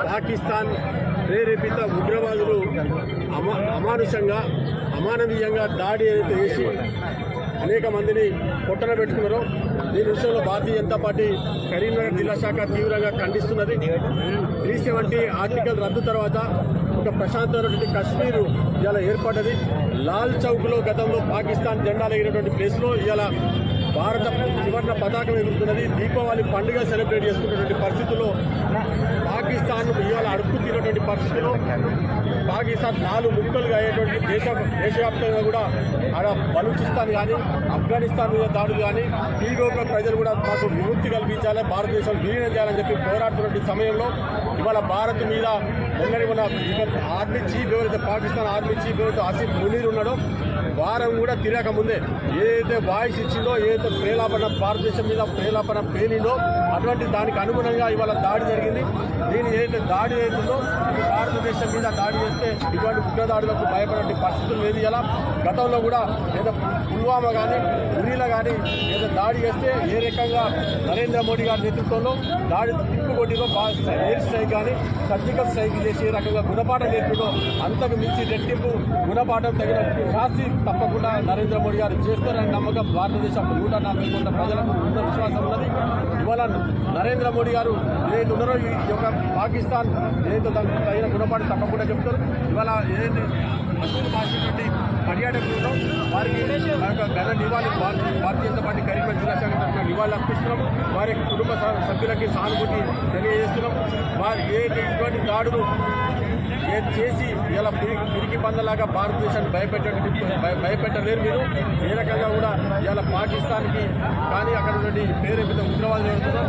పాకిస్తాన్ ప్రేరేపిత ఉగ్రవాదులు అమానవీయంగా దాడి ఏదైతే చేసి అనేక మందిని పొట్టన పెట్టుకున్నారో దీని విషయంలో భారతీయ జనతా పార్టీ కరీంనగర్ జిల్లా శాఖ తీవ్రంగా ఖండిస్తున్నది. 370 ఆర్టికల్ రద్దు తర్వాత ఒక ప్రశాంతమైనటువంటి కశ్మీర్ ఇలా ఏర్పడ్డది. లాల్ చౌక్లో గతంలో పాకిస్తాన్ జెండాలు ఎగిరినటువంటి ప్లేస్లో ఇలా భారత త్రివర్ణ పతాకం ఎగురుతున్నది. దీపావళి పండుగ సెలబ్రేట్ చేసుకున్నటువంటి పరిస్థితుల్లో పాకిస్తాన్ ఇవాళ అడుగు తిన్నటువంటి పరిస్థితుల్లో పాకిస్తాన్ 4 ముక్కలుగా అయ్యేటువంటి దేశవ్యాప్తంగా కూడా ఆడ బలూచిస్తాన్ కానీ ఆఫ్ఘనిస్తాన్ మీద దాడులు కానీ తీవ్ర ప్రజలు కూడా మాకు విముక్తి కల్పించాలి, భారతదేశం విలీనం చేయాలని చెప్పి పోరాడుతున్నటువంటి సమయంలో ఇవాళ భారత్ మీద ఉన్న ఆర్మీ చీఫ్ ఎవరైతే పాకిస్తాన్ ఆర్మీ చీఫ్ ఎవరైతే ఆసిఫ్ మునీర్ ఉన్నాడో వారం కూడా తిరగక ముందే ఏదైతే వాయిస్ ఇచ్చిందో, ఏదైతే ప్రేలాపన భారతదేశం మీద ప్రేలాపన పేలిందో అటువంటి దానికి అనుగుణంగా ఇవాళ దాడి జరిగింది. దీని ఏదైతే దాడి అవుతుందో భారతదేశం మీద దాడి చేస్తే ఇటువంటి ఉగ్రదాడులకు భయపడే పరిస్థితులు లేదు. ఇలా గతంలో కూడా ఏదో పుల్వామా కానీ ఉరీలో కానీ ఏదో దాడి చేస్తే ఏ రకంగా నరేంద్ర మోడీ గారి నేతృత్వంలో దాడి తిప్పుకొట్టిలో ఎయిర్ స్ట్రైక్ కానీ సర్జికల్ స్ట్రైక్ చేసి ఏ రకంగా గుణపాఠం నేర్పులో అంతకు మించి రెట్టింపు గుణపాఠం తగిన శాస్తి తప్పకుండా నరేంద్ర మోడీ గారు చేస్తారని నమ్మకం భారతదేశం 140 కోట్ల ప్రజలకు ఉన్న విశ్వాసం ఉన్నది. ఇవాళ నరేంద్ర మోడీ గారు ఏదైతే ఉన్నారో ఈ యొక్క పాకిస్తాన్ ఏదైతే దానికి తగిన గుణపాఠం తప్పకుండా చెప్తారు. ఇవాళ ఏదైతే మసూలు భాషటువంటి పర్యాటకులు వారికి ఘన నివాళి భారతీయ జనతా పార్టీ కరీంనగర్ జిల్లా శాఖ తరఫున నివాళులు అర్పిస్తున్నాం. వారి కుటుంబ సభ్యులకి సానుభూతి తెలియజేస్తున్నాం. వారు ఏదైతే ఇటువంటి దాడులు చేసి ఇలా పిరికి పందలాగా భారతదేశాన్ని భయపెట్టలేరు మీరు. ఏ రకంగా కూడా ఇలా పాకిస్తాన్కి కానీ అక్కడ నుండి ప్రేరేపిత ఉగ్రవాదులు